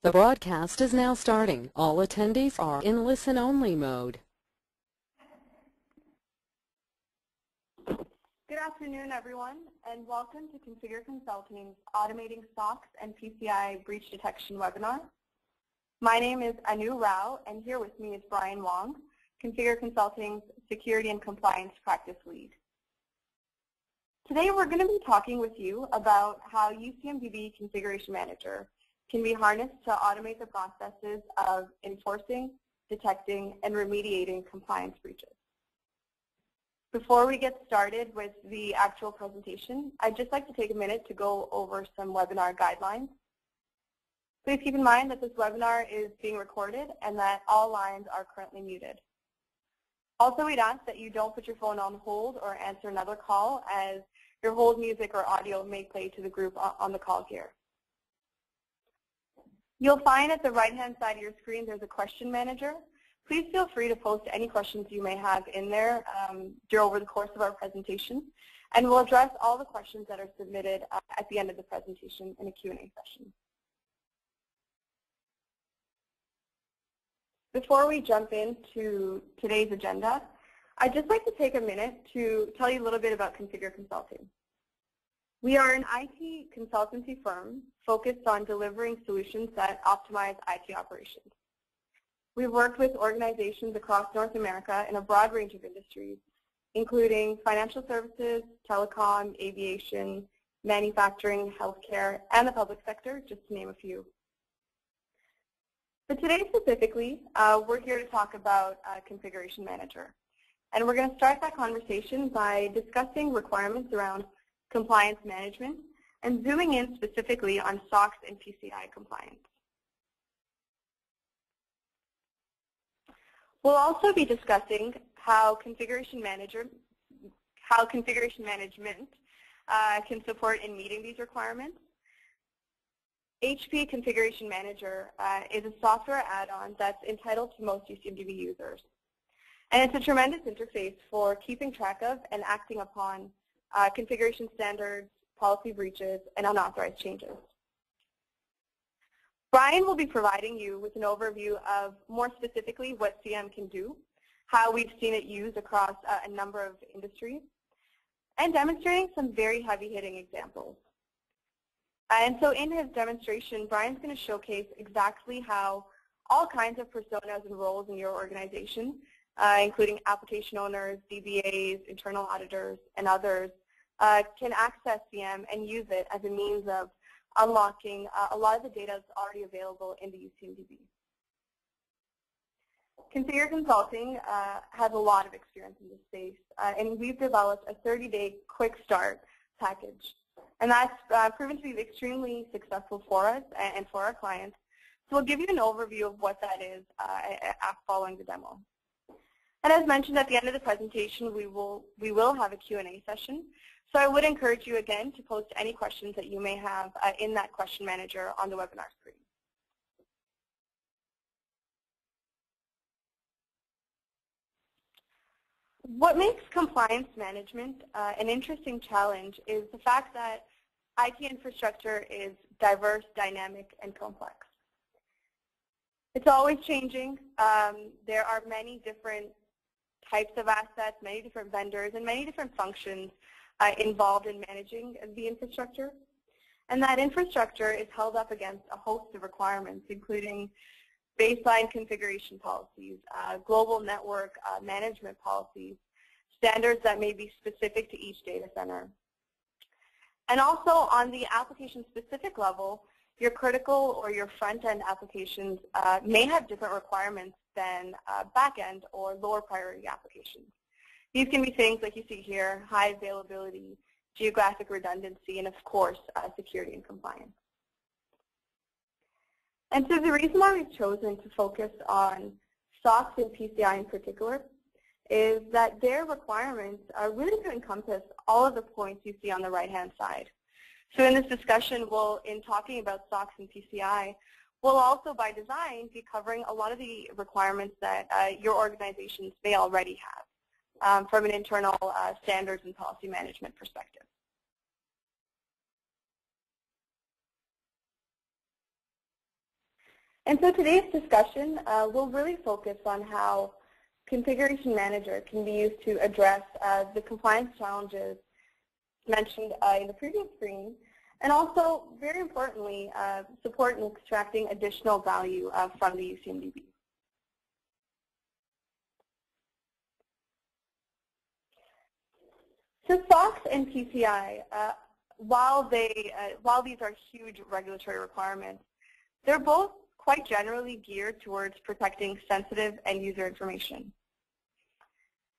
The broadcast is now starting. All attendees are in listen-only mode. Good afternoon, everyone, and welcome to Configure Consulting's Automating SOX and PCI Breach Detection webinar. My name is Anu Rao, and here with me is Brian Wong, Configure Consulting's Security and Compliance Practice Lead. Today we're going to be talking with you about how UCMDB Configuration Manager can be harnessed to automate the processes of enforcing, detecting, and remediating compliance breaches. Before we get started with the actual presentation, I'd just like to take a minute to go over some webinar guidelines. Please keep in mind that this webinar is being recorded and that all lines are currently muted. Also, we'd ask that you don't put your phone on hold or answer another call, as your hold music or audio may play to the group on the call here. You'll find at the right-hand side of your screen there's a question manager. Please feel free to post any questions you may have in there over the course of our presentation, and we'll address all the questions that are submitted at the end of the presentation in a Q&A session. Before we jump into today's agenda, I'd just like to take a minute to tell you a little bit about Configure Consulting. We are an IT consultancy firm focused on delivering solutions that optimize IT operations. We've worked with organizations across North America in a broad range of industries, including financial services, telecom, aviation, manufacturing, healthcare, and the public sector, just to name a few. But today specifically, we're here to talk about Configuration Manager. And we're going to start that conversation by discussing requirements around compliance management and zooming in specifically on SOX and PCI compliance. We'll also be discussing how configuration management can support in meeting these requirements. HP Configuration Manager is a software add-on that's entitled to most UCMDB users. And it's a tremendous interface for keeping track of and acting upon configuration standards, policy breaches, and unauthorized changes. Brian will be providing you with an overview of more specifically what CM can do, how we've seen it used across a number of industries, and demonstrating some very heavy-hitting examples. And so in his demonstration, Brian's going to showcase exactly how all kinds of personas and roles in your organization, including application owners, DBAs, internal auditors, and others, can access CM and use it as a means of unlocking a lot of the data that's already available in the UCMDB. Configure Consulting has a lot of experience in this space, and we've developed a 30-day quick start package. And that's proven to be extremely successful for us and for our clients. So we'll give you an overview of what that is following the demo. And as mentioned at the end of the presentation, we will have a Q&A session. So I would encourage you again to post any questions that you may have in that question manager on the webinar screen. What makes compliance management an interesting challenge is the fact that IT infrastructure is diverse, dynamic, and complex. It's always changing. There are many different types of assets, many different vendors, and many different functions involved in managing the infrastructure. And that infrastructure is held up against a host of requirements, including baseline configuration policies, global network management policies, standards that may be specific to each data center. And also on the application-specific level, your critical or your front-end applications may have different requirements than back-end or lower priority applications. These can be things like you see here: high availability, geographic redundancy, and of course, security and compliance. And so the reason why we've chosen to focus on SOX and PCI in particular is that their requirements are really to encompass all of the points you see on the right-hand side. So in this discussion, in talking about SOX and PCI, we'll also by design be covering a lot of the requirements that your organizations may already have from an internal standards and policy management perspective. And so today's discussion will really focus on how Configuration Manager can be used to address the compliance challenges mentioned in the previous screen, and also, very importantly, support in extracting additional value from the UCMDB. So SOX and PCI, while these are huge regulatory requirements, they're both quite generally geared towards protecting sensitive end user information.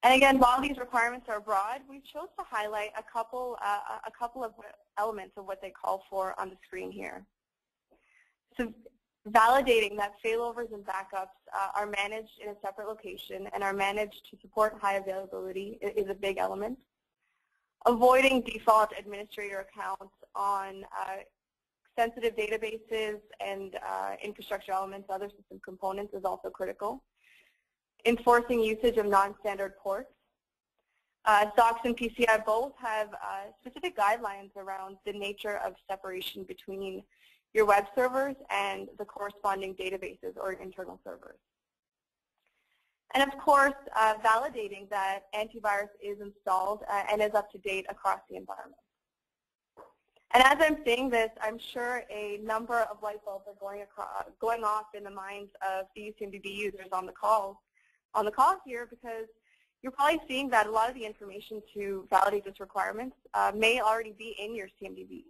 And again, while these requirements are broad, we chose to highlight a couple of elements of what they call for on the screen here. So validating that failovers and backups are managed in a separate location and are managed to support high availability is a big element. Avoiding default administrator accounts on sensitive databases and infrastructure elements, other system components is also critical. Enforcing usage of non-standard ports. SOX and PCI both have specific guidelines around the nature of separation between your web servers and the corresponding databases or internal servers. And of course, validating that antivirus is installed and is up to date across the environment. And as I'm saying this, I'm sure a number of light bulbs are going off in the minds of the UCMDB users on the call here, because you're probably seeing that a lot of the information to validate this requirement may already be in your CMDB.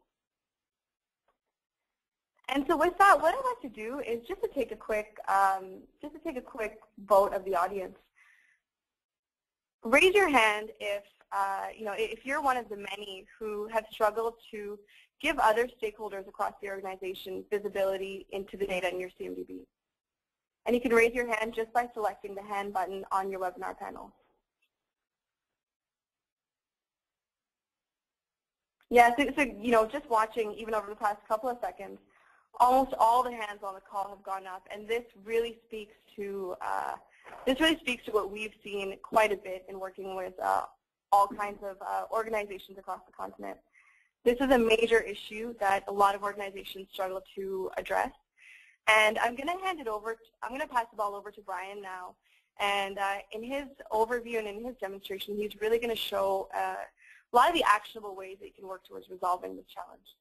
And so with that, what I'd like to do is just to take a quick vote of the audience. Raise your hand if if you're one of the many who have struggled to give other stakeholders across the organization visibility into the data in your CMDB. And you can raise your hand just by selecting the hand button on your webinar panel. Yeah, so just watching even over the past couple of seconds, almost all the hands on the call have gone up, and this really speaks to what we've seen quite a bit in working with all kinds of organizations across the continent. This is a major issue that a lot of organizations struggle to address. And I'm going to pass the ball over to Brian now. And in his overview and in his demonstration, he's really going to show a lot of the actionable ways that you can work towards resolving this challenge.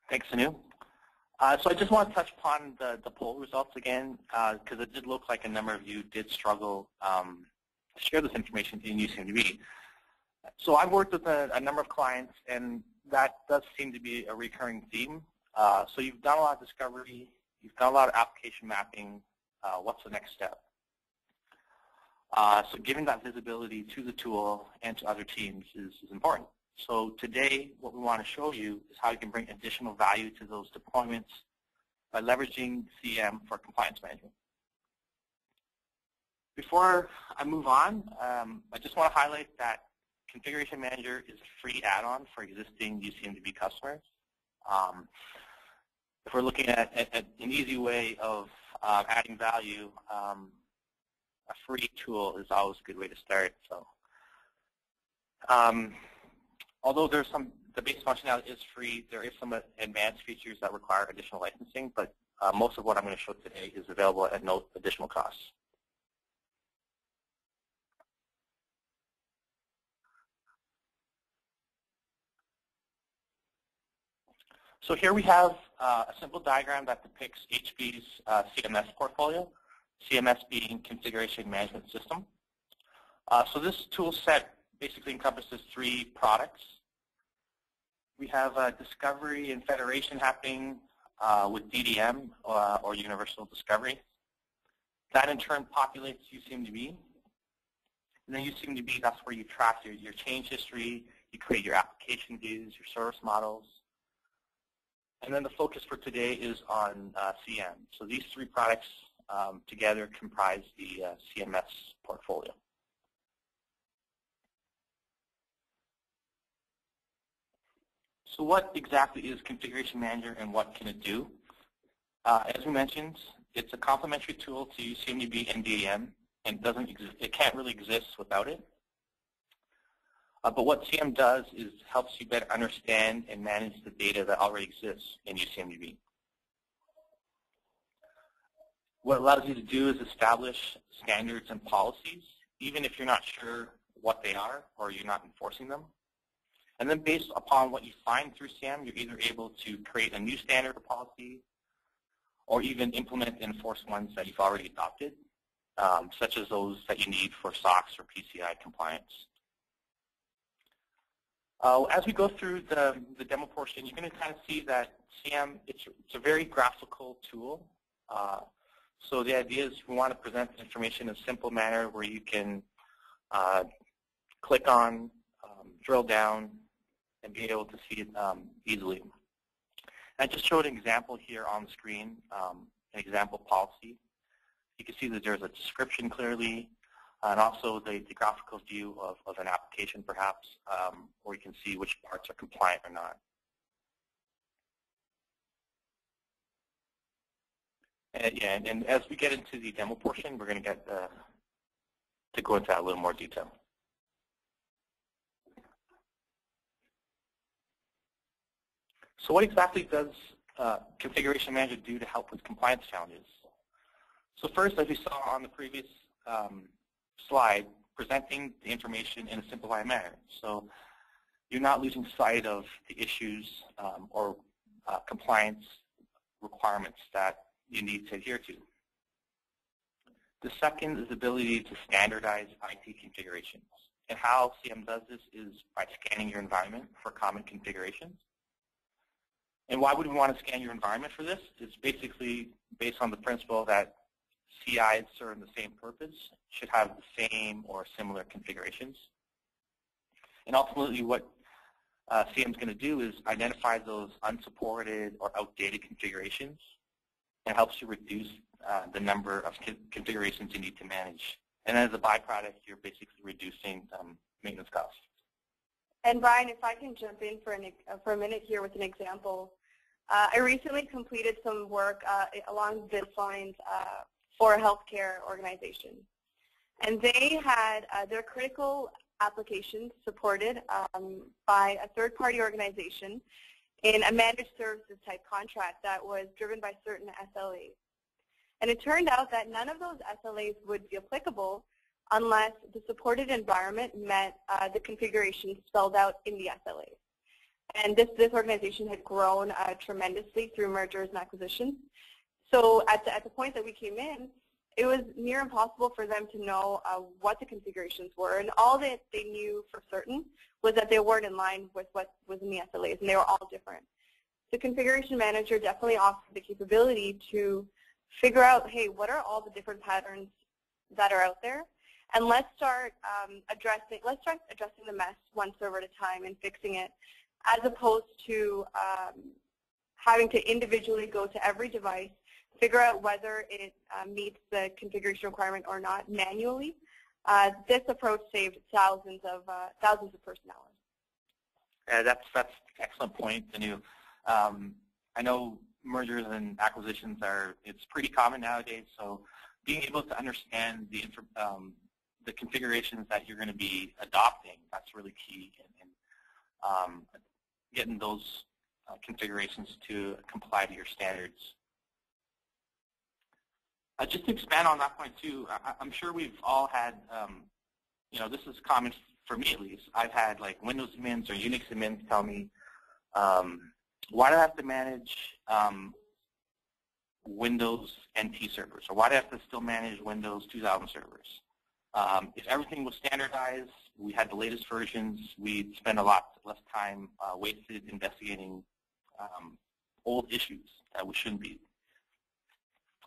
Thanks, Anu. So I just want to touch upon the poll results again, because it did look like a number of you did struggle to share this information in UCMDB. So I've worked with a number of clients, and that does seem to be a recurring theme. So you've done a lot of discovery, you've done a lot of application mapping. What's the next step? So giving that visibility to the tool and to other teams is important. So today, what we want to show you is how you can bring additional value to those deployments by leveraging CM for compliance management. Before I move on, I just want to highlight that Configuration Manager is a free add-on for existing UCMDB customers. If we're looking at an easy way of adding value, a free tool is always a good way to start. So, although the base functionality is free, there is some advanced features that require additional licensing, but most of what I'm going to show today is available at no additional costs. So here we have a simple diagram that depicts HP's CMS portfolio, CMS being Configuration Management System. So this tool set basically encompasses 3 products. We have discovery and federation happening with DDM or Universal Discovery. That in turn populates UCMDB. And then UCMDB, that's where you track your change history, you create your application views, your service models. And then the focus for today is on CM. So these 3 products together comprise the CMS portfolio. So what exactly is Configuration Manager and what can it do? As we mentioned, it's a complementary tool to UCMDB and DDM, and it can't really exist without it. But what CM does is helps you better understand and manage the data that already exists in UCMDB. What it allows you to do is establish standards and policies, even if you're not sure what they are or you're not enforcing them. And then based upon what you find through CM, you're either able to create a new standard or policy or even implement and enforce ones that you've already adopted, such as those that you need for SOX or PCI compliance. As we go through the demo portion, you're going to kind of see that CM, it's a very graphical tool. So the idea is we want to present the information in a simple manner where you can click on, drill down, and be able to see it easily. I just showed an example here on the screen, an example policy. You can see that there's a description clearly, and also the graphical view of an application perhaps, where you can see which parts are compliant or not. And as we get into the demo portion, we're going to get to go into that a little more detail. So what exactly does Configuration Manager do to help with compliance challenges? So first, as we saw on the previous slide, presenting the information in a simplified manner. So you're not losing sight of the issues or compliance requirements that you need to adhere to. The second is the ability to standardize IT configurations. And how CM does this is by scanning your environment for common configurations. And why would we want to scan your environment for this? It's basically based on the principle that CIs serving the same purpose should have the same or similar configurations. And ultimately what CM is going to do is identify those unsupported or outdated configurations and helps you reduce the number of configurations you need to manage. And as a byproduct, you're basically reducing maintenance costs. And Brian, if I can jump in for a minute here with an example. I recently completed some work along this lines for a healthcare organization. And they had their critical applications supported by a third-party organization in a managed services type contract that was driven by certain SLAs. And it turned out that none of those SLAs would be applicable unless the supported environment met the configuration spelled out in the SLAs. And this organization had grown tremendously through mergers and acquisitions. So at the point that we came in, it was near impossible for them to know what the configurations were. And all that they knew for certain was that they weren't in line with what was in the SLAs, and they were all different. The Configuration Manager definitely offers the capability to figure out, hey, what are all the different patterns that are out there? And let's start addressing the mess one server at a time and fixing it, as opposed to having to individually go to every device, figure out whether it meets the configuration requirement or not manually. This approach saved thousands of person hours. That's an excellent point, Anu. I know mergers and acquisitions it's pretty common nowadays, so being able to understand the configurations that you're going to be adopting, that's really key, and getting those configurations to comply to your standards. Just to expand on that point too, I'm sure we've all had, this is common for me at least. I've had like Windows admins or Unix admins tell me, why do I have to manage Windows NT servers? Or why do I have to still manage Windows 2000 servers? If everything was standardized, we had the latest versions, we'd spend a lot less time wasted investigating old issues that we shouldn't be.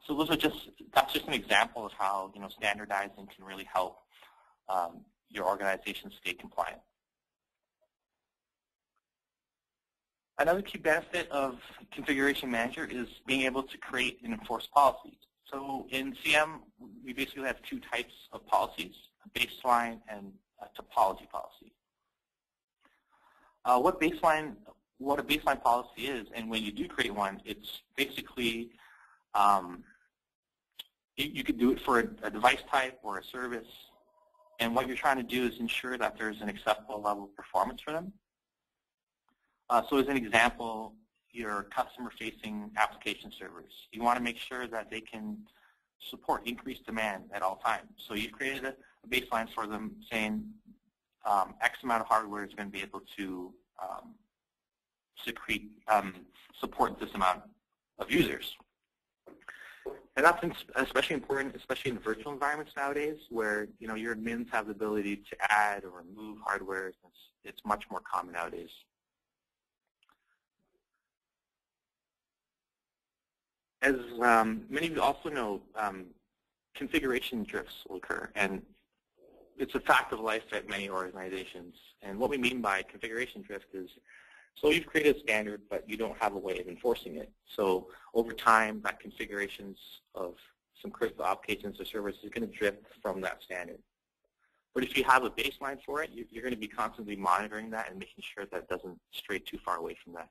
So that's just an example of how standardizing can really help your organization stay compliant. Another key benefit of Configuration Manager is being able to create and enforce policies. So in CM, we basically have two types of policies, a baseline and a topology policy. What a baseline policy is, and when you do create one, it's basically you could do it for a device type or a service, And what you're trying to do is ensure that there's an acceptable level of performance for them. So as an example, your customer-facing application servers, you want to make sure that they can support increased demand at all times. So you've created a baseline for them saying X amount of hardware is going to be able to support this amount of users. And that's especially important, especially in virtual environments nowadays, where your admins have the ability to add or remove hardware. It's much more common nowadays. As many of you also know, configuration drifts will occur, and it's a fact of life at many organizations. And what we mean by configuration drift is, so you've created a standard, but you don't have a way of enforcing it. So over time, that configurations of some critical applications or services is going to drift from that standard. But if you have a baseline for it, you're going to be constantly monitoring that and making sure that it doesn't stray too far away from that.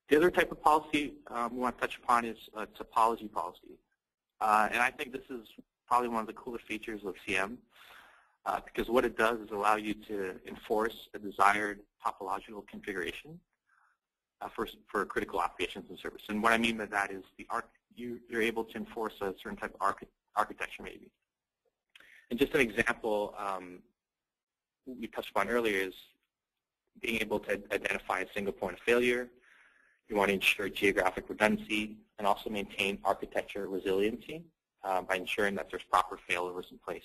The other type of policy we want to touch upon is topology policy. And I think this is probably one of the cooler features of CM, because what it does is allow you to enforce a desired topological configuration for critical applications and services. And what I mean by that is you're able to enforce a certain type of architecture maybe. And just an example we touched upon earlier is being able to identify a single point of failure. You want to ensure geographic redundancy and also maintain architecture resiliency by ensuring that there's proper failovers in place.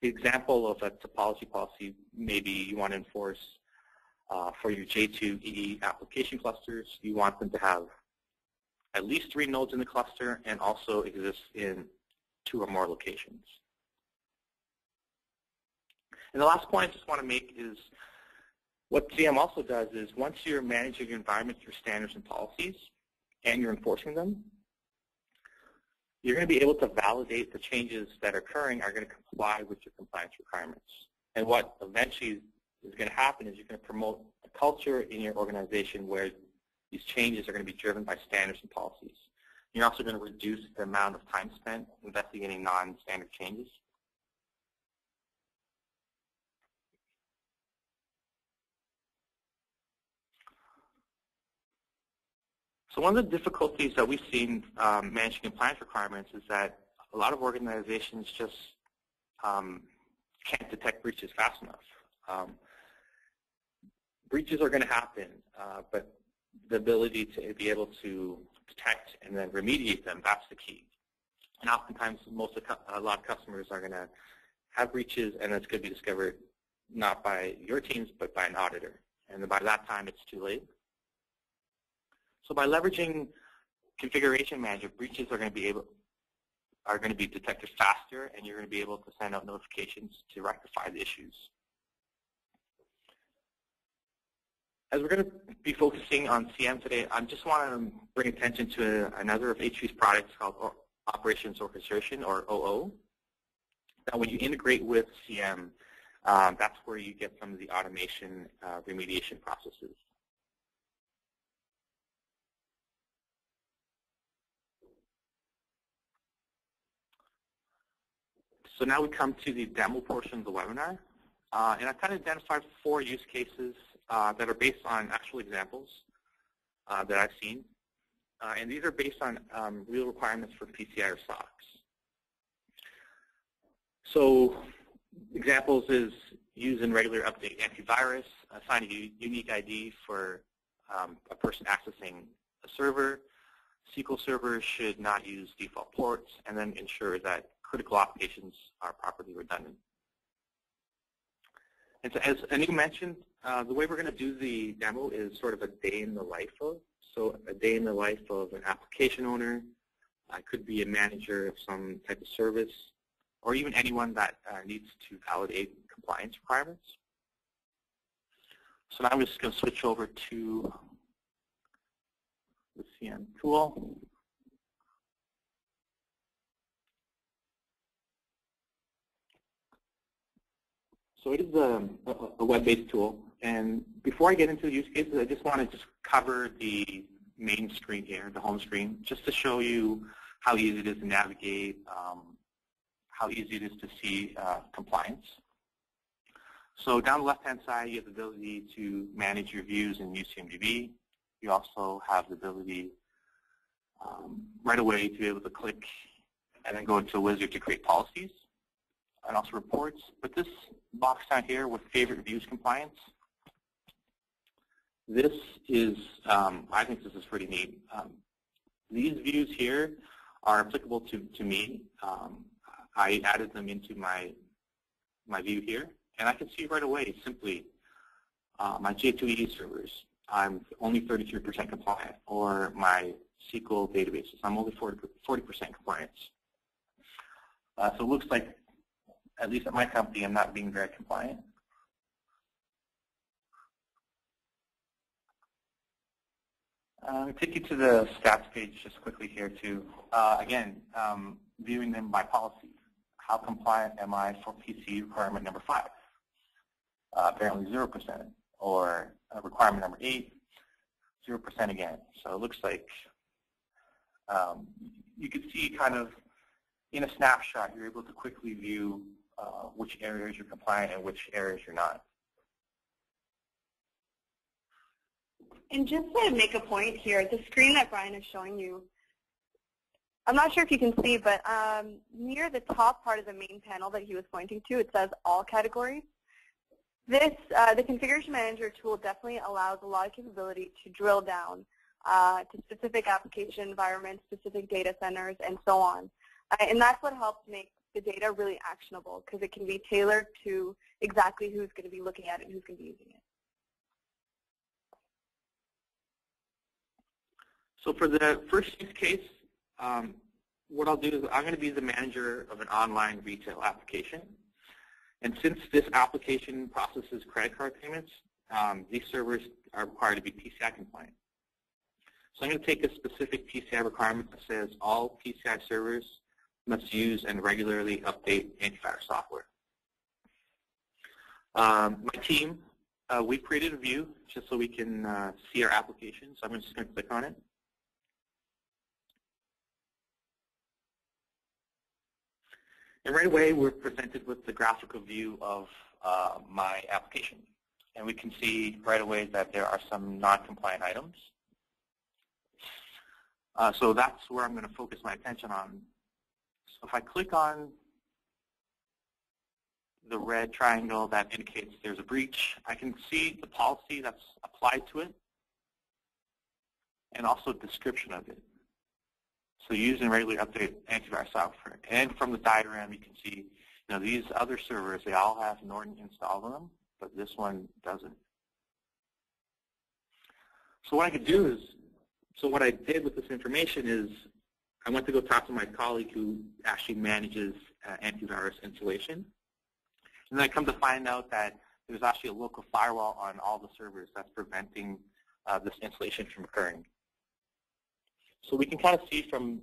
The example of a topology policy, maybe you want to enforce for your J2EE application clusters, you want them to have at least 3 nodes in the cluster and also exist in 2 or more locations. And the last point I just want to make is what CM also does is once you're managing your environment through standards and policies and you're enforcing them, you're going to be able to validate the changes that are occurring are going to comply with your compliance requirements. And what eventually is going to happen is you're going to promote a culture in your organization where these changes are going to be driven by standards and policies. You're also going to reduce the amount of time spent investigating non-standard changes. So one of the difficulties that we've seen managing compliance requirements is that a lot of organizations just can't detect breaches fast enough. Breaches are going to happen, but the ability to be able to detect and then remediate them, that's the key. And oftentimes, a lot of customers are going to have breaches, and it's going to be discovered not by your teams, but by an auditor. And by that time, it's too late. So by leveraging configuration manager, breaches are going to be detected faster, and you're going to be able to send out notifications to rectify the issues. As we're going to be focusing on CM today, I just want to bring attention to another of HP's products called Operations Orchestration, or OO. Now, when you integrate with CM, that's where you get some of the automation remediation processes. So now we come to the demo portion of the webinar. And I've kind of identified 4 use cases that are based on actual examples that I've seen. And these are based on real requirements for PCI or SOX. So examples is use and regular update antivirus, assign a unique ID for a person accessing a server. SQL servers should not use default ports, and then ensure that critical applications are properly redundant. And so as Anika mentioned, the way we're going to do the demo is sort of a day in the life of. So a day in the life of an application owner, could be a manager of some type of service, or even anyone that needs to validate compliance requirements. So now I'm just going to switch over to the CM tool. So it is a web-based tool, and before I get into the use cases, I just want to cover the main screen here, the home screen, just to show you how easy it is to navigate, how easy it is to see compliance. So down the left-hand side, you have the ability to manage your views in UCMDB. You also have the ability right away to be able to click and then go into a wizard to create policies and also reports. But this box down here with favorite views compliance, this is, I think this is pretty neat. These views here are applicable to me. I added them into my view here, and I can see right away simply my J2EE servers, I'm only 33% compliant, or my SQL databases, I'm only 40% compliance. So it looks like, at least at my company, I'm not being very compliant. I'll take you to the stats page just quickly here too. Again, viewing them by policy. How compliant am I for PCI requirement number 5? Apparently 0%. Or requirement number 8, 0% again. So it looks like you can see kind of in a snapshot, you're able to quickly view which areas you're compliant and which areas you're not. And just to make a point here, the screen that Brian is showing you, I'm not sure if you can see, but near the top part of the main panel that he was pointing to, it says all categories. This, the Configuration Manager tool definitely allows a lot of capability to drill down to specific application environments, specific data centers, and so on. And that's what helps make the data really actionable, because it can be tailored to exactly who's going to be looking at it and who's going to be using it. So for the first use case, what I'll do is I'm going to be the manager of an online retail application. And since this application processes credit card payments, these servers are required to be PCI compliant. So I'm going to take a specific PCI requirement that says all PCI servers must use and regularly update antivirus software. My team, we created a view just so we can see our application. So I'm just going to click on it. And right away, we're presented with the graphical view of my application. And we can see right away that there are some non-compliant items. So that's where I'm going to focus my attention on. So if I click on the red triangle that indicates there's a breach, I can see the policy that's applied to it and also a description of it. So use and regularly update antivirus software. And from the diagram, you can see, these other servers, they all have Norton installed on them, but this one doesn't. So what I could do is, what I did with this information is I went to go talk to my colleague who actually manages antivirus installation. And then I come to find out that there's actually a local firewall on all the servers that's preventing this installation from occurring. So we can kind of see from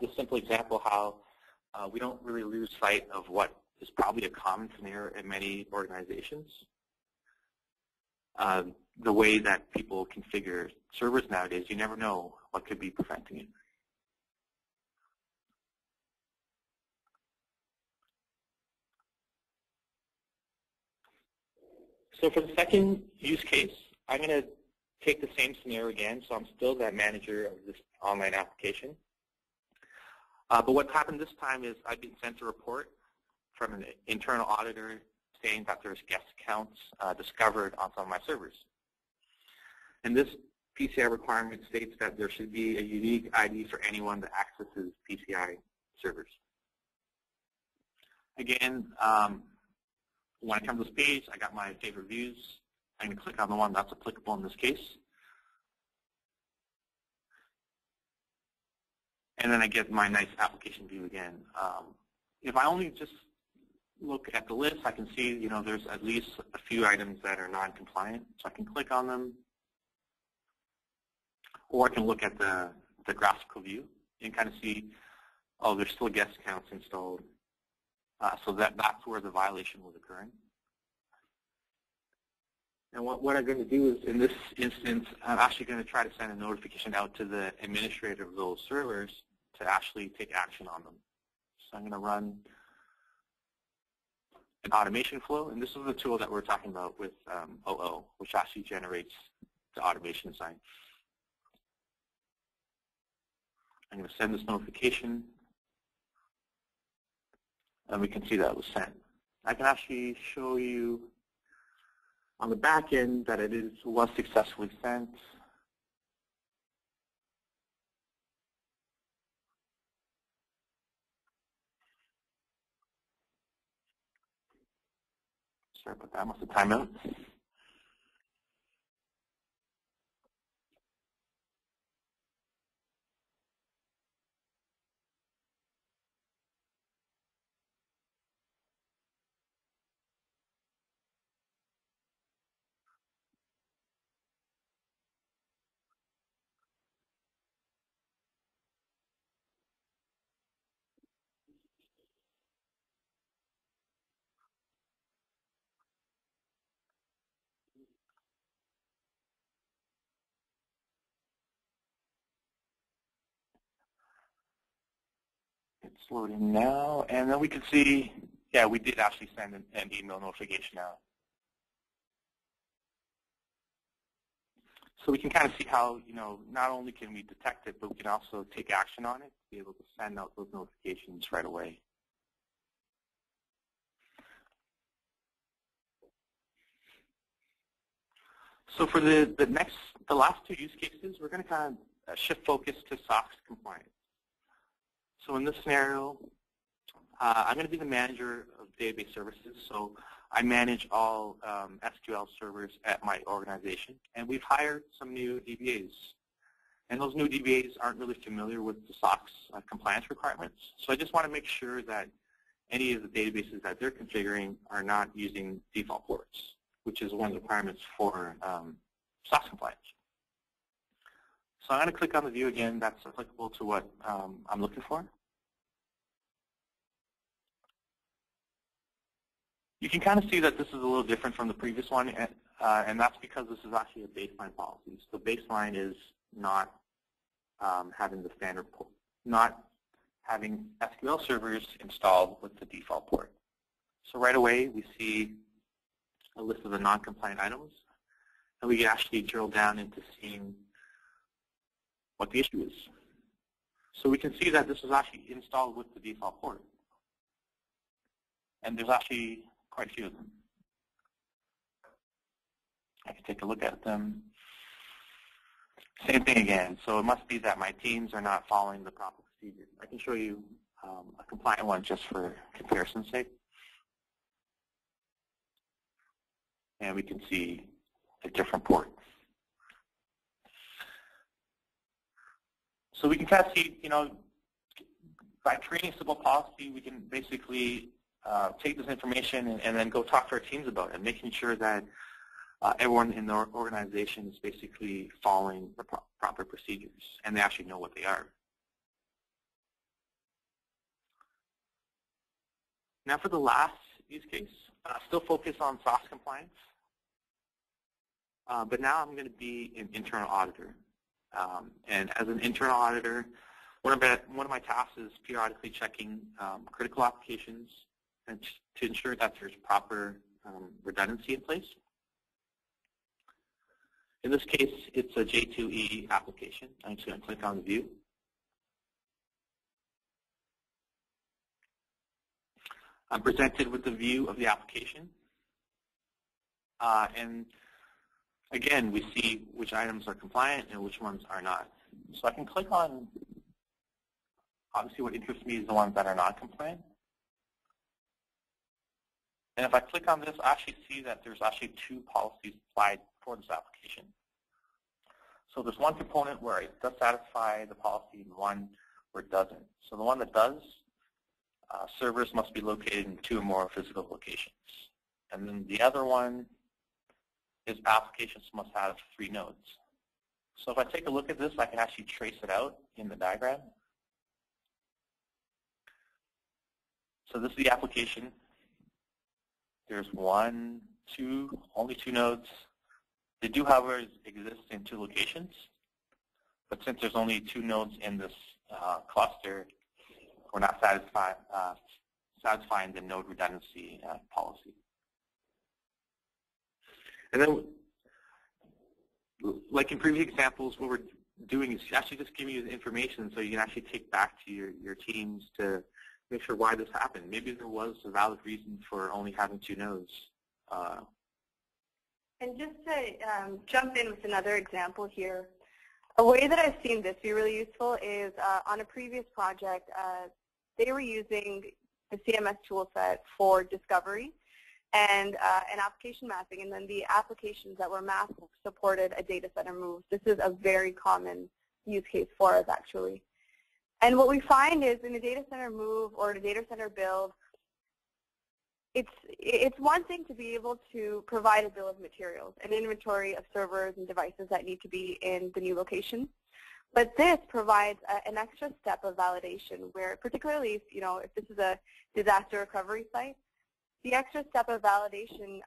this simple example how we don't really lose sight of what is probably a common scenario in many organizations. The way that people configure servers nowadays, you never know what could be preventing it. So for the second use case, I'm going to take the same scenario again. So I'm still that manager of this online application. But what happened this time is I've been sent a report from an internal auditor saying that there's guest accounts discovered on some of my servers. And this PCI requirement states that there should be a unique ID for anyone that accesses PCI servers. Again, when I come to this page, I got my favorite views. I'm going to click on the one that's applicable in this case. And then I get my nice application view again. If I only just look at the list, I can see, there's at least a few items that are non-compliant. So I can click on them. Or I can look at the graphical view and kind of see, oh, there's still guest accounts installed. So that's where the violation was occurring. And what I'm going to do is, in this instance, I'm actually going to try to send a notification out to the administrator of those servers to actually take action on them. So I'm going to run an automation flow, and this is the tool that we're talking about with OO, which actually generates the automation sign. I'm going to send this notification, and we can see that it was sent. I can actually show you on the back end that it was successfully sent. Sorry about that, must have timed out. It's loading now, and then we can see, yeah, we did actually send an email notification out. So we can kind of see how, not only can we detect it, but we can also take action on it to be able to send out those notifications right away. So for the last two use cases, we're going to kind of shift focus to SOX compliance. So in this scenario, I'm going to be the manager of database services. So I manage all SQL servers at my organization, and we've hired some new DBAs. And those new DBAs aren't really familiar with the SOX compliance requirements. So I just want to make sure that any of the databases that they're configuring are not using default ports, which is one of the requirements for SOX compliance. So I'm going to click on the view again that's applicable to what I'm looking for. You can kind of see that this is a little different from the previous one, and that's because this is actually a baseline policy. So baseline is not having the standard port, not having SQL servers installed with the default port. So right away we see a list of the non-compliant items, and we can actually drill down into seeing what the issue is. So we can see that this is actually installed with the default port, and there's actually quite a few of them. I can take a look at them. Same thing again. So it must be that my teams are not following the proper procedures. I can show you a compliant one just for comparison's sake. And we can see a different port. So we can kind of see, by creating a simple policy, we can basically take this information and then go talk to our teams about it, making sure that everyone in the organization is basically following the proper procedures, and they actually know what they are. Now for the last use case, still focus on SOX compliance, but now I'm going to be an internal auditor. And as an internal auditor, one of my tasks is periodically checking critical applications and to ensure that there's proper redundancy in place. In this case, it's a J2E application. I'm just going to click on the view. I'm presented with the view of the application. And again, we see which items are compliant and which ones are not. So I can click on, obviously what interests me is the ones that are not compliant. And if I click on this, I actually see that there's actually two policies applied for this application. So there's one component where it does satisfy the policy and one where it doesn't. So the one that does, servers must be located in 2 or more physical locations. And then the other one is applications must have 3 nodes. So if I take a look at this, I can actually trace it out in the diagram. So this is the application. There's only 2 nodes. They do, however, exist in 2 locations. But since there's only 2 nodes in this cluster, we're not satisfying the node redundancy policy. And then, like in previous examples, what we're doing is actually just giving you the information so you can actually take back to your teams to make sure why this happened. Maybe there was a valid reason for only having 2 nodes. And just to jump in with another example here, a way that I've seen this be really useful is on a previous project, they were using the CMS toolset for discovery and an application mapping, and then the applications that were mapped supported a data center move. This is a very common use case for us, actually. And what we find is in a data center move or a data center build, it's one thing to be able to provide a bill of materials, an inventory of servers and devices that need to be in the new location. But this provides an extra step of validation where, particularly if this is a disaster recovery site, the extra step of validation,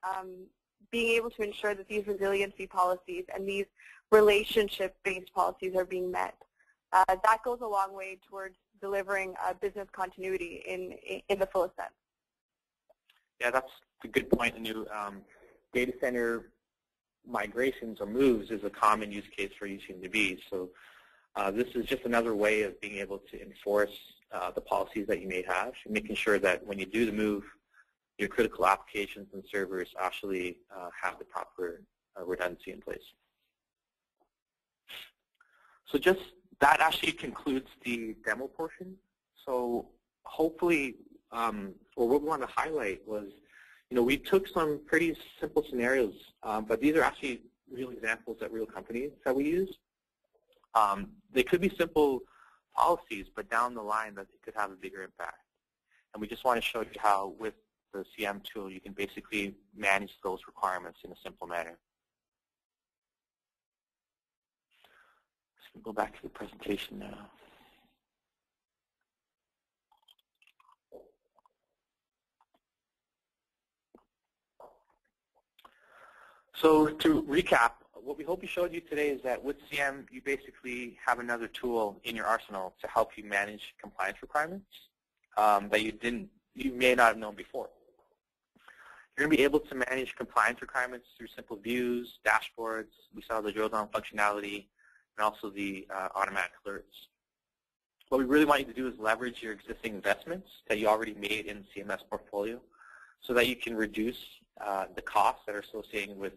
being able to ensure that these resiliency policies and these relationship-based policies are being met, that goes a long way towards delivering business continuity in the fullest sense. Yeah, that's a good point. Anu. Data center migrations or moves is a common use case for UCMDB. So this is just another way of being able to enforce the policies that you may have, making sure that when you do the move, your critical applications and servers actually have the proper redundancy in place. So just that actually concludes the demo portion. So hopefully, or what we want to highlight was, we took some pretty simple scenarios, but these are actually real examples at real companies that we use. They could be simple policies, but down the line that it could have a bigger impact. And we just want to show you how with the CM tool you can basically manage those requirements in a simple manner. Let's go back to the presentation now. So to recap, what we hope we showed you today is that with CM, you basically have another tool in your arsenal to help you manage compliance requirements that you may not have known before. You're going to be able to manage compliance requirements through simple views, dashboards. We saw the drill down functionality, and also the automatic alerts. What we really want you to do is leverage your existing investments that you already made in the CMS portfolio so that you can reduce the costs that are associated with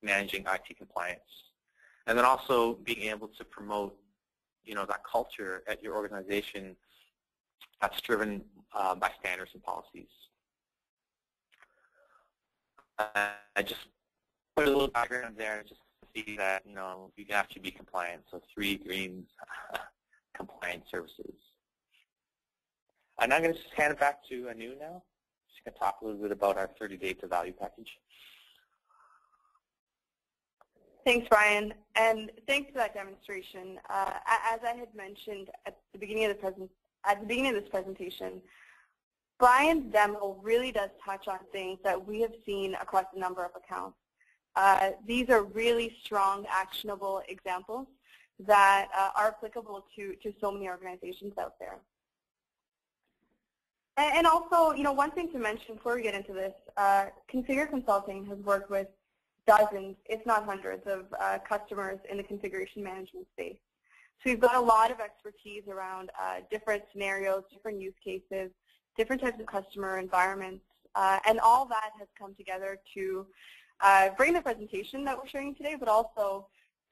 managing IT compliance. And then also being able to promote, that culture at your organization that's driven by standards and policies. I just put a little diagram there just to see that, you can actually be compliant. So 3 greens, compliant services. And I'm going to just hand it back to Anu now. She's going to talk a little bit about our 30-day to value package. Thanks, Brian, and thanks for that demonstration. As I had mentioned at the beginning of this presentation, Brian's demo really does touch on things that we have seen across a number of accounts. These are really strong, actionable examples that are applicable to so many organizations out there. And also, one thing to mention before we get into this, Configure Consulting has worked with dozens, if not hundreds, of customers in the configuration management space. So we've got a lot of expertise around different scenarios, different use cases, different types of customer environments, and all that has come together to bring the presentation that we're showing today, but also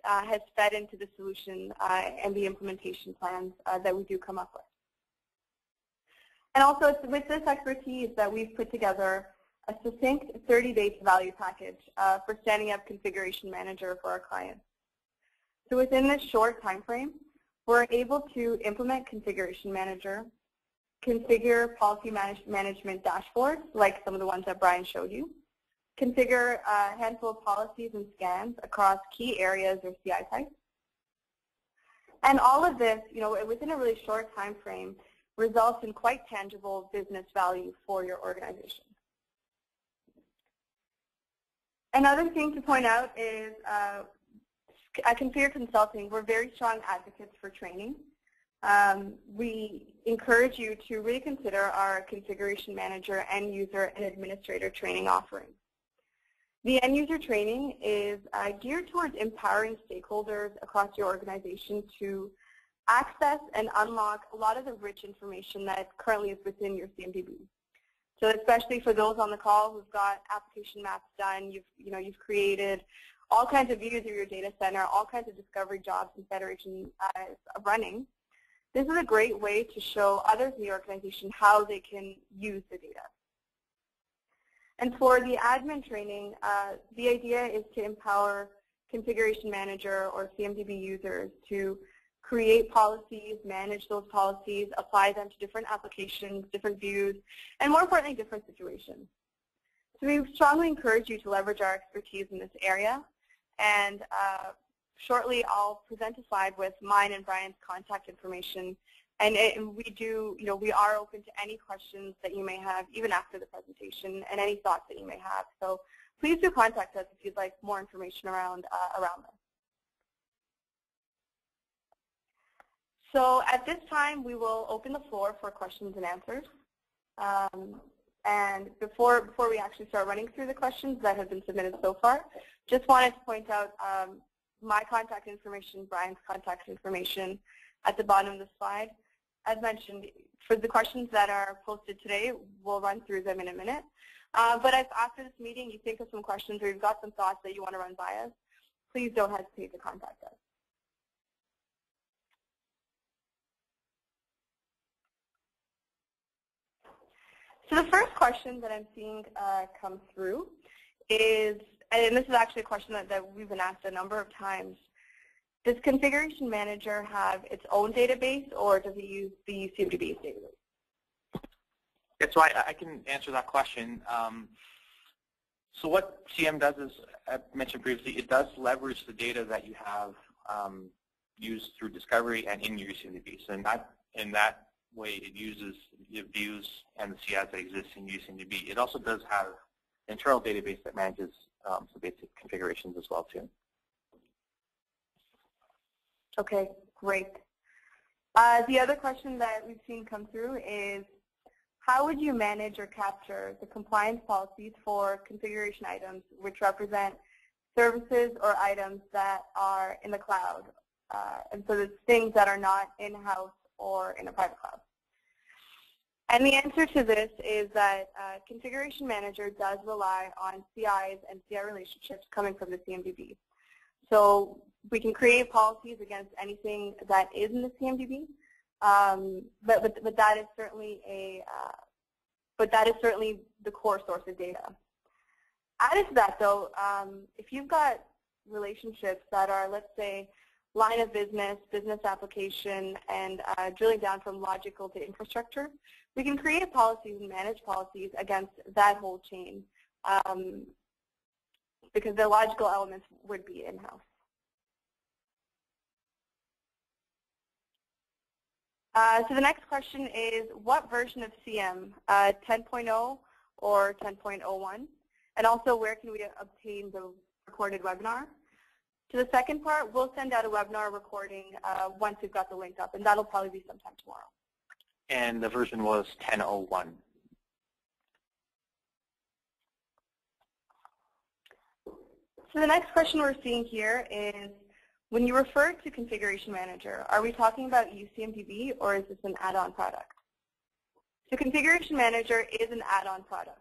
has fed into the solution and the implementation plans that we do come up with. And also it's with this expertise that we've put together a succinct 30-day value package for standing up Configuration Manager for our clients. So within this short time frame, we're able to implement Configuration Manager, configure policy management dashboards, like some of the ones that Brian showed you, configure a handful of policies and scans across key areas or CI types. And all of this, within a really short time frame, results in quite tangible business value for your organization. Another thing to point out is at Configure Consulting, we're very strong advocates for training. we encourage you to really consider our Configuration Manager, End User, and Administrator training offerings. The end user training is geared towards empowering stakeholders across your organization to access and unlock a lot of the rich information that currently is within your CMDB. So especially for those on the call who've got application maps done, you've created all kinds of views of your data center, all kinds of discovery jobs and federation running. This is a great way to show others in the organization how they can use the data. And for the admin training, the idea is to empower Configuration Manager or CMDB users to create policies, manage those policies, apply them to different applications, different views, and more importantly, different situations. So we strongly encourage you to leverage our expertise in this area. And shortly, I'll present a slide with mine and Brian's contact information. And we are open to any questions that you may have, even after the presentation, and any thoughts that you may have. So please do contact us if you'd like more information around this. So at this time, we will open the floor for questions and answers. And before we actually start running through the questions that have been submitted so far, just wanted to point out my contact information, Brian's contact information at the bottom of the slide. As mentioned, for the questions that are posted today, we'll run through them in a minute. But if after this meeting you think of some questions or you've got some thoughts that you want to run by us, please don't hesitate to contact us. So the first question that I'm seeing come through is, and this is actually a question that we've been asked a number of times, does Configuration Manager have its own database, or does it use the UCMDB's database? Yeah, so I can answer that question. So what CM does is, I mentioned previously, it does leverage the data that you have used through discovery and in your UCMDB. So in that way, it uses the views and the CIs that exist in UCMDB. It also does have an internal database that manages some basic configurations as well, too. Okay, great. The other question that we've seen come through is, how would you manage or capture the compliance policies for configuration items which represent services or items that are in the cloud? And so there's things that are not in-house or in a private cloud. And the answer to this is that Configuration Manager does rely on CIs and CI relationships coming from the CMDB. So we can create policies against anything that is in the CMDB, but that is certainly the core source of data. Added to that, though, if you've got relationships that are, let's say, line of business, business application, and drilling down from logical to infrastructure, we can create policies and manage policies against that whole chain because the logical elements would be in-house. So the next question is, what version of CM, 10.0 or 10.01? And also, where can we obtain the recorded webinar? To the second part, we'll send out a webinar recording once we've got the link up, and that'll probably be sometime tomorrow. And the version was 10.01. So the next question we're seeing here is, when you refer to Configuration Manager, are we talking about UCMDB or is this an add-on product? So Configuration Manager is an add-on product.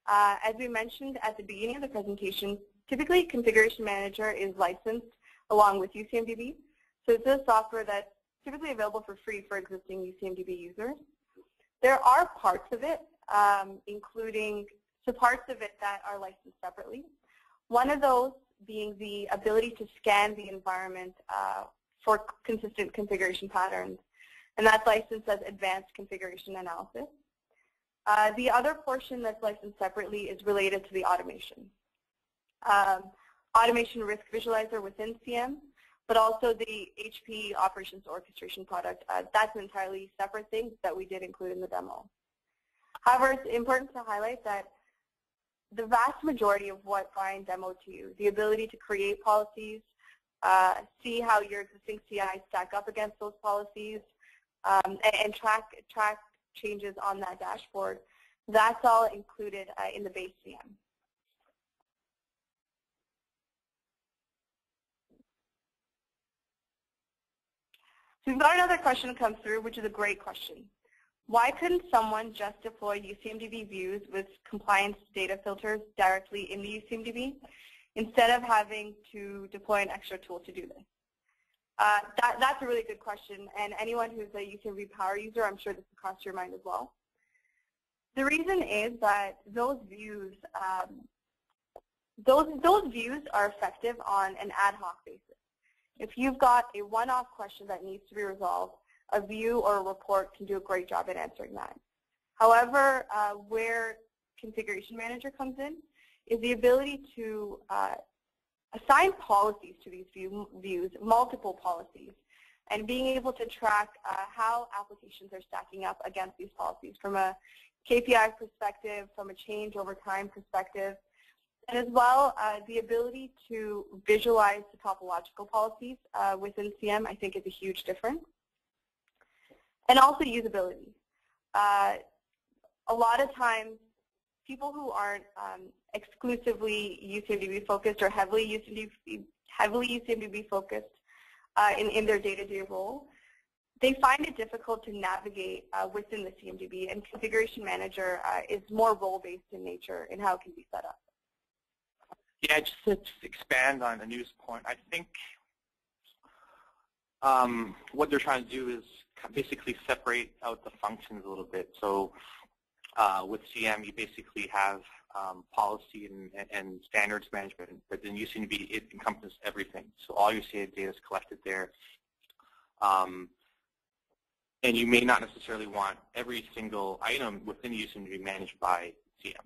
As we mentioned at the beginning of the presentation, typically Configuration Manager is licensed along with UCMDB. So it's a software that's typically available for free for existing UCMDB users. There are parts of it, including parts of it that are licensed separately. One of those being the ability to scan the environment for consistent configuration patterns, and that's licensed as Advanced Configuration Analysis. The other portion that's licensed separately is related to the automation. Automation Risk Visualizer within CM, but also the HP Operations Orchestration product. That's an entirely separate thing that we did include in the demo. However, it's important to highlight that the vast majority of what Brian demoed to you, the ability to create policies, see how your existing CI stack up against those policies, and track changes on that dashboard. That's all included in the base CM. So we've got another question come through, which is a great question. Why couldn't someone just deploy UCMDB views with compliance data filters directly in the UCMDB instead of having to deploy an extra tool to do this? That's a really good question, and anyone who's a UCMDB power user, I'm sure this will cross your mind as well. The reason is that those views are effective on an ad hoc basis. If you've got a one-off question that needs to be resolved, a view or a report can do a great job at answering that. However, where Configuration Manager comes in is the ability to assign policies to these views, multiple policies, and being able to track how applications are stacking up against these policies from a KPI perspective, from a change over time perspective, and as well the ability to visualize the topological policies within CM, I think, is a huge difference. And also usability. A lot of times, people who aren't exclusively UCMDB focused or heavily UCMDB focused in their day-to-day role, they find it difficult to navigate within the CMDB, and Configuration Manager is more role-based in nature in how it can be set up. Yeah, just to expand on Anu's point, I think what they're trying to do is basically separate out the functions a little bit. So with CM, you basically have policy and standards management, but then UCMDB, it encompasses everything. So all your CM data is collected there. And you may not necessarily want every single item within UCMDB managed by CM.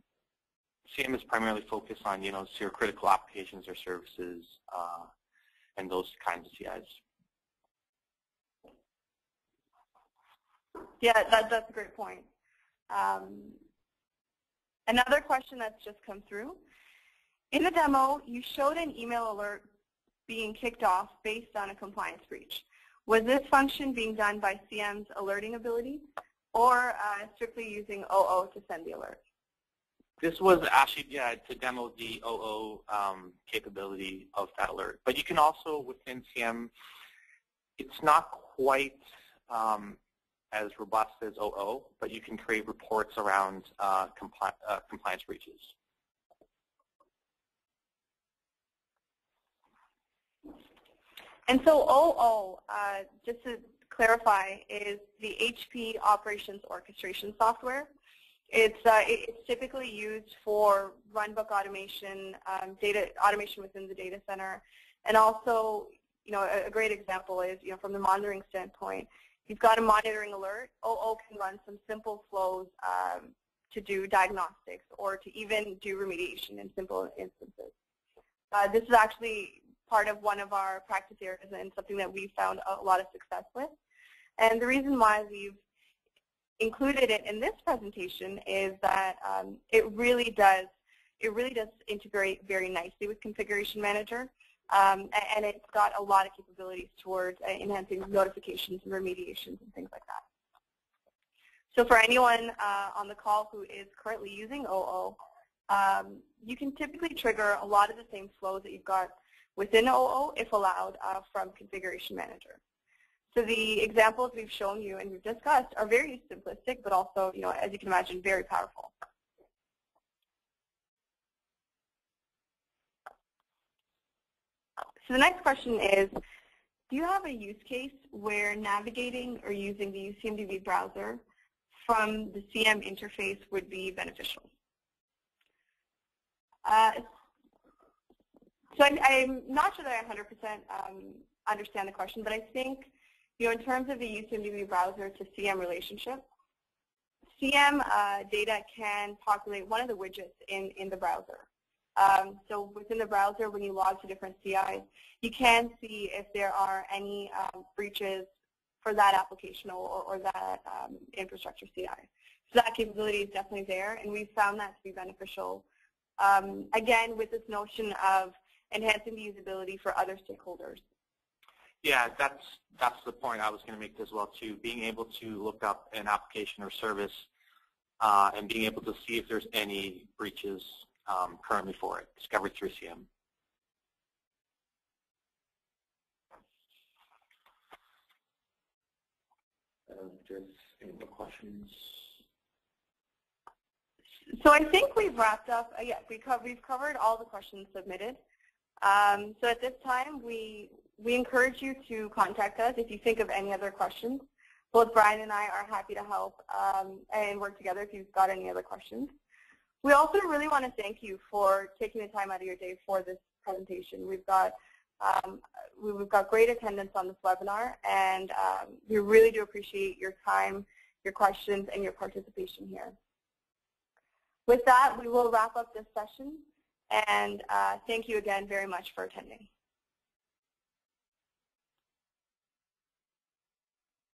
CM is primarily focused on, your critical applications or services and those kinds of CIs. Yeah, that's a great point. Another question that's just come through. In the demo, you showed an email alert being kicked off based on a compliance breach. Was this function being done by CM's alerting ability or strictly using OO to send the alert? This was actually, to demo the OO capability of that alert. But you can also, within CM, it's not quite as robust as OO, but you can create reports around compliance breaches. And so OO, just to clarify, is the HP operations orchestration software. It's typically used for runbook automation, data automation within the data center, and also, a great example is, from the monitoring standpoint, you've got a monitoring alert. OO can run some simple flows to do diagnostics or to even do remediation in simple instances. This is actually part of one of our practice areas and something that we've found a lot of success with. And the reason why we've included it in this presentation is that it really does integrate very nicely with Configuration Manager, and it's got a lot of capabilities towards enhancing notifications and remediations and things like that. So for anyone on the call who is currently using OO, you can typically trigger a lot of the same flows that you've got within OO, if allowed, from Configuration Manager. So the examples we've shown you and we've discussed are very simplistic, but also, as you can imagine, very powerful. So the next question is, do you have a use case where navigating or using the UCMDB browser from the CM interface would be beneficial? So I'm not sure that I 100% understand the question, but I think, in terms of the UCMDB browser to CM relationship, CM data can populate one of the widgets in the browser. So within the browser, when you log to different CIs, you can see if there are any breaches for that application or that infrastructure CI. So that capability is definitely there, and we've found that to be beneficial. Again, with this notion of enhancing the usability for other stakeholders. Yeah, that's the point I was going to make as well too. Being able to look up an application or service and being able to see if there's any breaches currently for it, discovered through CM. There's any more questions? So I think we've wrapped up. Yeah, we've covered all the questions submitted. So at this time, we encourage you to contact us if you think of any other questions. Both Brian and I are happy to help and work together if you've got any other questions. We also really want to thank you for taking the time out of your day for this presentation. We've got great attendance on this webinar, and we really do appreciate your time, your questions, and your participation here. With that, we will wrap up this session, and thank you again very much for attending.